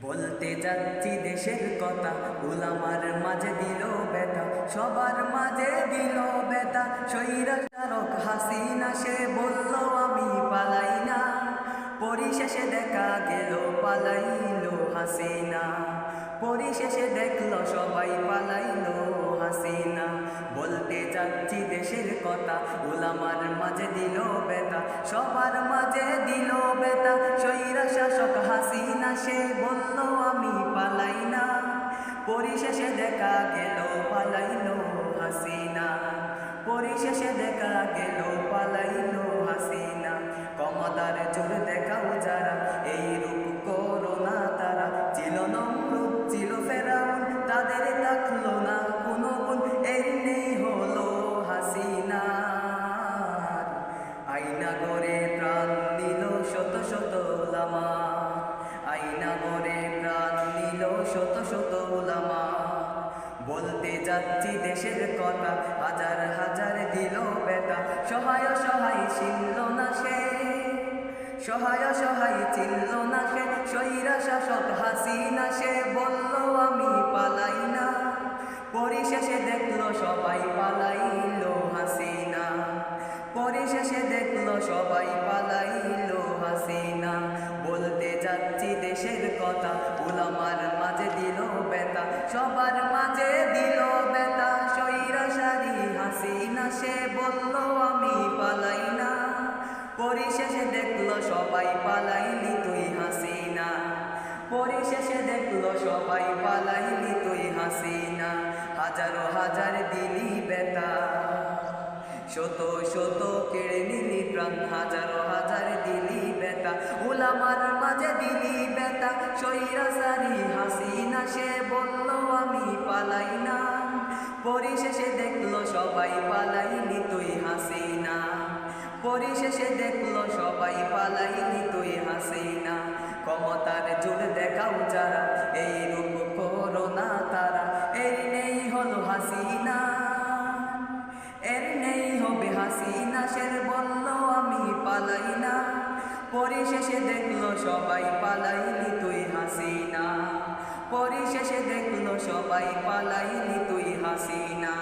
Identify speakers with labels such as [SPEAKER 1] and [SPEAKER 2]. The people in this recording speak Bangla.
[SPEAKER 1] বলতে যাচ্ছি দেশের কথা, উলামার মাঝে দিল ব্যথা, সবার মাঝে দিল ব্যথা। স্বৈরাচারক হাসিনা সে বলল আমি পালাই না, পরিশেষে দেখা গেল পালাইল হাসিনা। পরিশেষে দেখলো সবাই পালাইল হাসিনা। বলতে যাচ্ছি দেশের কথা, উলামার মাঝে দিল ব্যথা, সবার মাঝে দিল ব্যথা। স্বৈরা শাসক হাসিনা সে বলল আমি পালাই না, পরিশেষে দেখা গেল পালাইল হাসিনা। পরিশেষে দেখা গেল পালাইল হাসিনা। ক্ষমতার জোর দেখাও যারা, এই রূপ করো না তারা। ছিল নমরুদ ছিল ফেরাউন, তাদের থাকলো না কোনো গুণ, এর নেই হলো হাসিনা। আইনা গড়ে প্রাণ দিল শত শত উলামা, আইনা গড়ে প্রাণ দিল শত শত উলামা। বলতে যাচ্ছি দেশের কথা, হাজার হাজার দিল ব্যথা, সহায় সহায় ছিল না সে, সহায় সহায় ছিল না সে। স্বৈরা শাসক হাসিনা সে বলল আমি পালাই না, পরিশেষে দেখলো সবাই পালাইল হাসিনা। পরিশেষে দেখলো সবাই পালাইল হাসিনা। বলতে যাচ্ছি দেশের কথা, উলামার মাঝে দিল ব্যথা, সবার মাঝে দিল ব্যথা। স্বৈরাচারী হাসিনা সে বলল আমি পালাই না, পরিশেষে দেখলো সবাই পালাইলি তুই হাসিনা। পরিশেষে দেখলো সবাই পালাইলি তুই হাসিনা। হাজারো হাজার দিলি ব্যথা, শত শত কেড়ে নিলি প্রাণ, হাজারো হাজার দিলি ব্যথা, উলামার মাঝে দিলি ব্যথা। স্বৈরাচারী হাসিনা সে বলল আমি পালাই না, পরিশেষে দেখলো সবাই পালাইলি তুই হাসিনা। পরিশেষে দেখলো সবাই পালাইলি তুই হাসিনা। ক্ষমতার জোর দেখাও যারা, এই রূপ করো না তারা। এর নেই হলো হাসিনা, এর নেই হবে হাসিনা। সে বলল আমি পালাই না, পরিশেষে দেখলো সবাই পালাইলি তুই হাসিনা। পরিশেষে দেখলো সবাই পালাইলি তুই হাসিনা।